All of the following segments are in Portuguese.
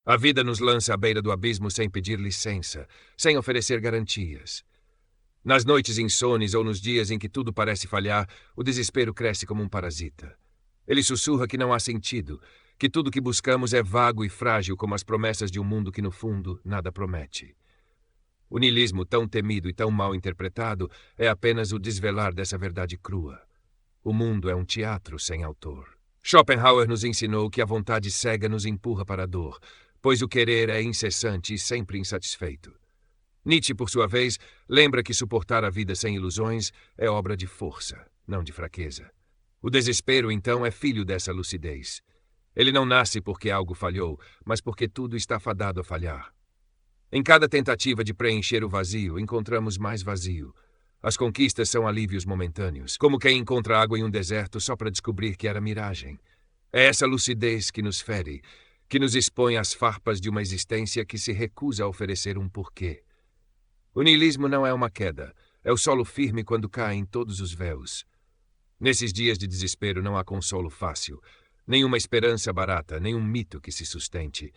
A vida nos lança à beira do abismo sem pedir licença, sem oferecer garantias. Nas noites insones ou nos dias em que tudo parece falhar, o desespero cresce como um parasita. Ele sussurra que não há sentido, que tudo que buscamos é vago e frágil como as promessas de um mundo que, no fundo, nada promete. O niilismo, tão temido e tão mal interpretado, é apenas o desvelar dessa verdade crua. O mundo é um teatro sem autor. Schopenhauer nos ensinou que a vontade cega nos empurra para a dor, pois o querer é incessante e sempre insatisfeito. Nietzsche, por sua vez, lembra que suportar a vida sem ilusões é obra de força, não de fraqueza. O desespero, então, é filho dessa lucidez. Ele não nasce porque algo falhou, mas porque tudo está fadado a falhar. Em cada tentativa de preencher o vazio, encontramos mais vazio. As conquistas são alívios momentâneos, como quem encontra água em um deserto só para descobrir que era miragem. É essa lucidez que nos fere, que nos expõe às farpas de uma existência que se recusa a oferecer um porquê. O niilismo não é uma queda, é o solo firme quando caem todos os véus. Nesses dias de desespero não há consolo fácil, nenhuma esperança barata, nenhum mito que se sustente.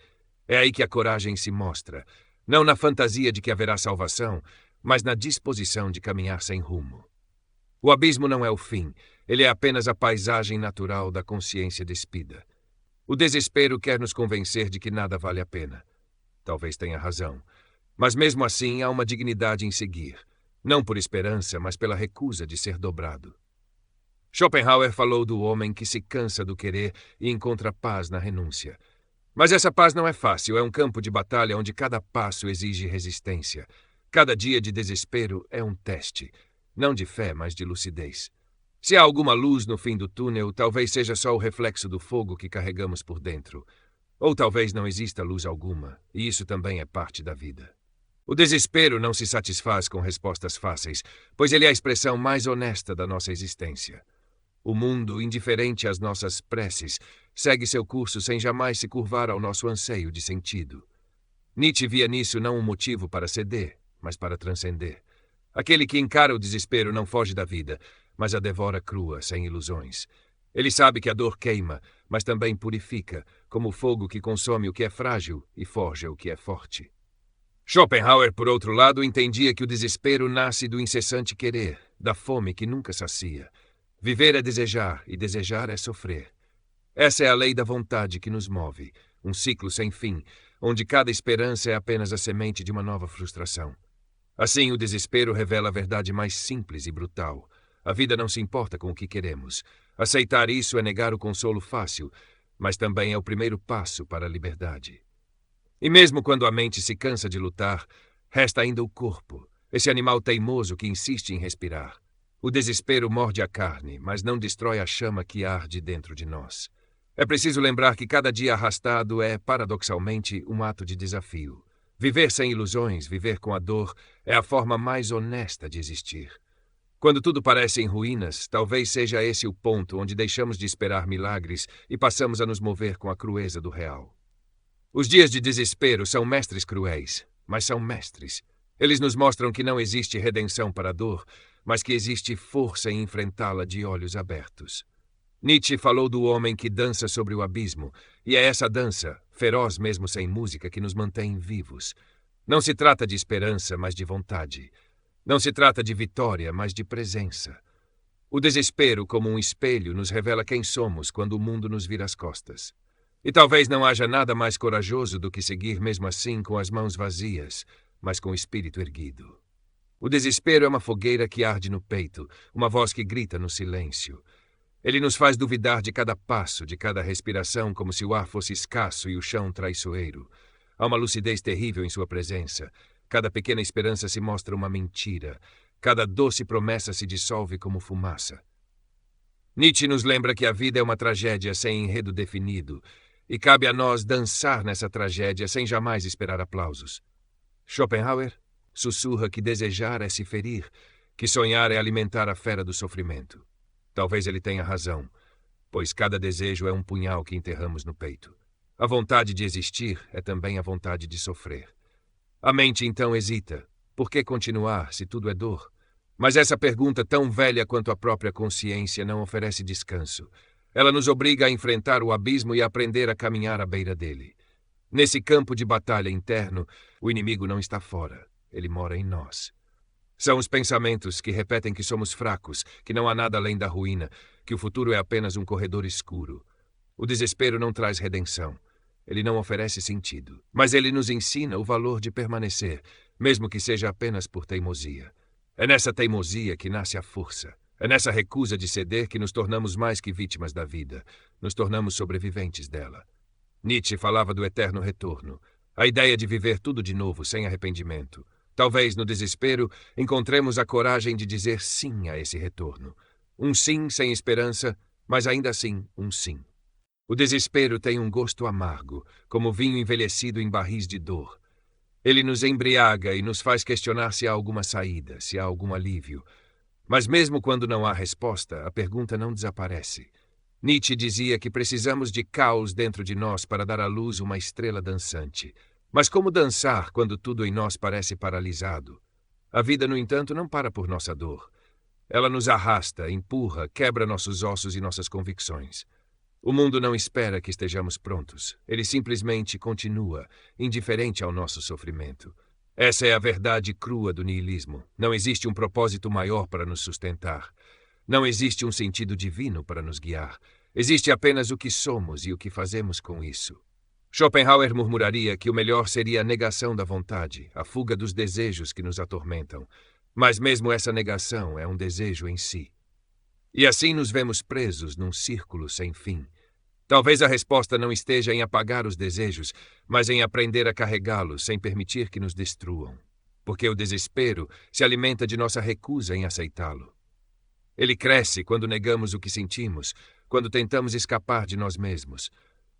É aí que a coragem se mostra, não na fantasia de que haverá salvação, mas na disposição de caminhar sem rumo. O abismo não é o fim, ele é apenas a paisagem natural da consciência despida. O desespero quer nos convencer de que nada vale a pena. Talvez tenha razão, mas mesmo assim há uma dignidade em seguir, não por esperança, mas pela recusa de ser dobrado. Schopenhauer falou do homem que se cansa do querer e encontra paz na renúncia. Mas essa paz não é fácil, é um campo de batalha onde cada passo exige resistência. Cada dia de desespero é um teste, não de fé, mas de lucidez. Se há alguma luz no fim do túnel, talvez seja só o reflexo do fogo que carregamos por dentro. Ou talvez não exista luz alguma, e isso também é parte da vida. O desespero não se satisfaz com respostas fáceis, pois ele é a expressão mais honesta da nossa existência. O mundo, indiferente às nossas preces, segue seu curso sem jamais se curvar ao nosso anseio de sentido. Nietzsche via nisso não um motivo para ceder, mas para transcender. Aquele que encara o desespero não foge da vida, mas a devora crua, sem ilusões. Ele sabe que a dor queima, mas também purifica, como o fogo que consome o que é frágil e forja o que é forte. Schopenhauer, por outro lado, entendia que o desespero nasce do incessante querer, da fome que nunca sacia. Viver é desejar, e desejar é sofrer. Essa é a lei da vontade que nos move, um ciclo sem fim, onde cada esperança é apenas a semente de uma nova frustração. Assim, o desespero revela a verdade mais simples e brutal. A vida não se importa com o que queremos. Aceitar isso é negar o consolo fácil, mas também é o primeiro passo para a liberdade. E mesmo quando a mente se cansa de lutar, resta ainda o corpo, esse animal teimoso que insiste em respirar. O desespero morde a carne, mas não destrói a chama que arde dentro de nós. É preciso lembrar que cada dia arrastado é, paradoxalmente, um ato de desafio. Viver sem ilusões, viver com a dor, é a forma mais honesta de existir. Quando tudo parece em ruínas, talvez seja esse o ponto onde deixamos de esperar milagres e passamos a nos mover com a crueza do real. Os dias de desespero são mestres cruéis, mas são mestres. Eles nos mostram que não existe redenção para a dor, mas que existe força em enfrentá-la de olhos abertos. Nietzsche falou do homem que dança sobre o abismo, e é essa dança, feroz mesmo sem música, que nos mantém vivos. Não se trata de esperança, mas de vontade. Não se trata de vitória, mas de presença. O desespero, como um espelho, nos revela quem somos quando o mundo nos vira as costas. E talvez não haja nada mais corajoso do que seguir mesmo assim com as mãos vazias, mas com o espírito erguido. O desespero é uma fogueira que arde no peito, uma voz que grita no silêncio. Ele nos faz duvidar de cada passo, de cada respiração, como se o ar fosse escasso e o chão traiçoeiro. Há uma lucidez terrível em sua presença. Cada pequena esperança se mostra uma mentira. Cada doce promessa se dissolve como fumaça. Nietzsche nos lembra que a vida é uma tragédia sem enredo definido, e cabe a nós dançar nessa tragédia sem jamais esperar aplausos. Schopenhauer sussurra que desejar é se ferir, que sonhar é alimentar a fera do sofrimento. Talvez ele tenha razão, pois cada desejo é um punhal que enterramos no peito. A vontade de existir é também a vontade de sofrer. A mente então hesita. Por que continuar se tudo é dor? Mas essa pergunta, tão velha quanto a própria consciência, não oferece descanso. Ela nos obriga a enfrentar o abismo e a aprender a caminhar à beira dele. Nesse campo de batalha interno, o inimigo não está fora, ele mora em nós. São os pensamentos que repetem que somos fracos, que não há nada além da ruína, que o futuro é apenas um corredor escuro. O desespero não traz redenção. Ele não oferece sentido. Mas ele nos ensina o valor de permanecer, mesmo que seja apenas por teimosia. É nessa teimosia que nasce a força. É nessa recusa de ceder que nos tornamos mais que vítimas da vida. Nos tornamos sobreviventes dela. Nietzsche falava do eterno retorno. A ideia de viver tudo de novo, sem arrependimento. Talvez, no desespero, encontremos a coragem de dizer sim a esse retorno. Um sim sem esperança, mas ainda assim um sim. O desespero tem um gosto amargo, como vinho envelhecido em barris de dor. Ele nos embriaga e nos faz questionar se há alguma saída, se há algum alívio. Mas mesmo quando não há resposta, a pergunta não desaparece. Nietzsche dizia que precisamos de caos dentro de nós para dar à luz uma estrela dançante. Mas como dançar quando tudo em nós parece paralisado? A vida, no entanto, não para por nossa dor. Ela nos arrasta, empurra, quebra nossos ossos e nossas convicções. O mundo não espera que estejamos prontos. Ele simplesmente continua, indiferente ao nosso sofrimento. Essa é a verdade crua do niilismo. Não existe um propósito maior para nos sustentar. Não existe um sentido divino para nos guiar. Existe apenas o que somos e o que fazemos com isso. Schopenhauer murmuraria que o melhor seria a negação da vontade, a fuga dos desejos que nos atormentam. Mas mesmo essa negação é um desejo em si. E assim nos vemos presos num círculo sem fim. Talvez a resposta não esteja em apagar os desejos, mas em aprender a carregá-los sem permitir que nos destruam. Porque o desespero se alimenta de nossa recusa em aceitá-lo. Ele cresce quando negamos o que sentimos, quando tentamos escapar de nós mesmos.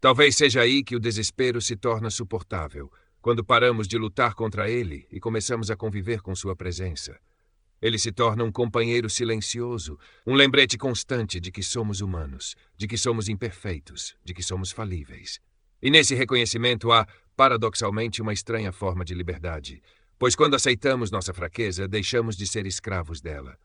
Talvez seja aí que o desespero se torna suportável, quando paramos de lutar contra ele e começamos a conviver com sua presença. Ele se torna um companheiro silencioso, um lembrete constante de que somos humanos, de que somos imperfeitos, de que somos falíveis. E nesse reconhecimento há, paradoxalmente, uma estranha forma de liberdade, pois quando aceitamos nossa fraqueza, deixamos de ser escravos dela.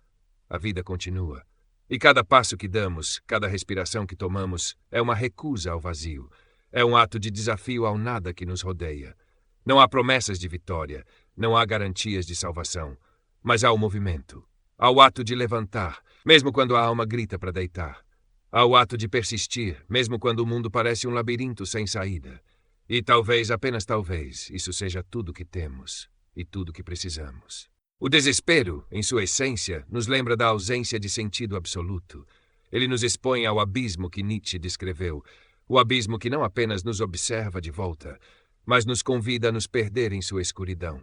A vida continua. E cada passo que damos, cada respiração que tomamos, é uma recusa ao vazio. É um ato de desafio ao nada que nos rodeia. Não há promessas de vitória, não há garantias de salvação. Mas há o movimento. Há o ato de levantar, mesmo quando a alma grita para deitar. Há o ato de persistir, mesmo quando o mundo parece um labirinto sem saída. E talvez, apenas talvez, isso seja tudo que temos e tudo que precisamos. O desespero, em sua essência, nos lembra da ausência de sentido absoluto. Ele nos expõe ao abismo que Nietzsche descreveu, o abismo que não apenas nos observa de volta, mas nos convida a nos perder em sua escuridão.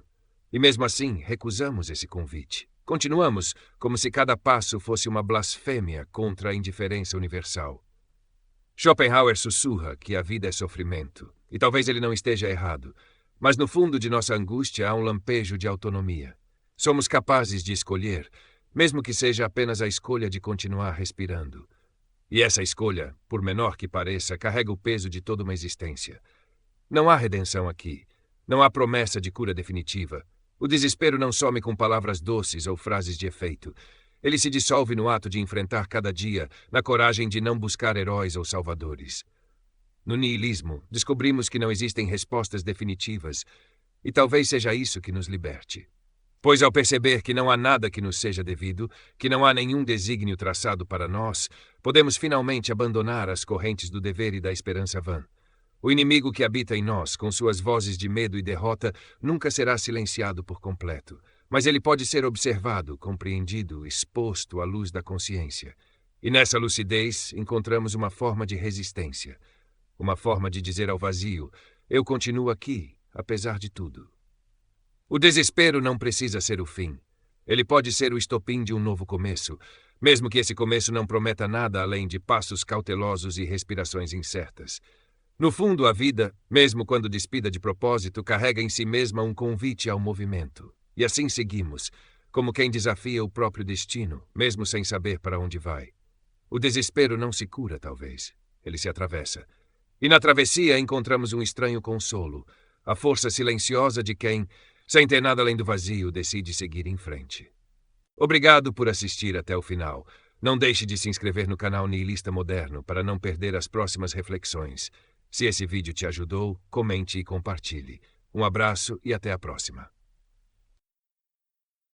E mesmo assim, recusamos esse convite. Continuamos como se cada passo fosse uma blasfêmia contra a indiferença universal. Schopenhauer sussurra que a vida é sofrimento, e talvez ele não esteja errado, mas no fundo de nossa angústia há um lampejo de autonomia. Somos capazes de escolher, mesmo que seja apenas a escolha de continuar respirando. E essa escolha, por menor que pareça, carrega o peso de toda uma existência. Não há redenção aqui. Não há promessa de cura definitiva. O desespero não some com palavras doces ou frases de efeito. Ele se dissolve no ato de enfrentar cada dia, na coragem de não buscar heróis ou salvadores. No niilismo, descobrimos que não existem respostas definitivas, e talvez seja isso que nos liberte. Pois ao perceber que não há nada que nos seja devido, que não há nenhum desígnio traçado para nós, podemos finalmente abandonar as correntes do dever e da esperança vã. O inimigo que habita em nós, com suas vozes de medo e derrota, nunca será silenciado por completo, mas ele pode ser observado, compreendido, exposto à luz da consciência. E nessa lucidez encontramos uma forma de resistência, uma forma de dizer ao vazio: eu continuo aqui, apesar de tudo. O desespero não precisa ser o fim. Ele pode ser o estopim de um novo começo, mesmo que esse começo não prometa nada além de passos cautelosos e respirações incertas. No fundo, a vida, mesmo quando despida de propósito, carrega em si mesma um convite ao movimento. E assim seguimos, como quem desafia o próprio destino, mesmo sem saber para onde vai. O desespero não se cura, talvez. Ele se atravessa. E na travessia encontramos um estranho consolo, a força silenciosa de quem, sem ter nada além do vazio, decide seguir em frente. Obrigado por assistir até o final. Não deixe de se inscrever no canal Nihilista Moderno para não perder as próximas reflexões. Se esse vídeo te ajudou, comente e compartilhe. Um abraço e até a próxima.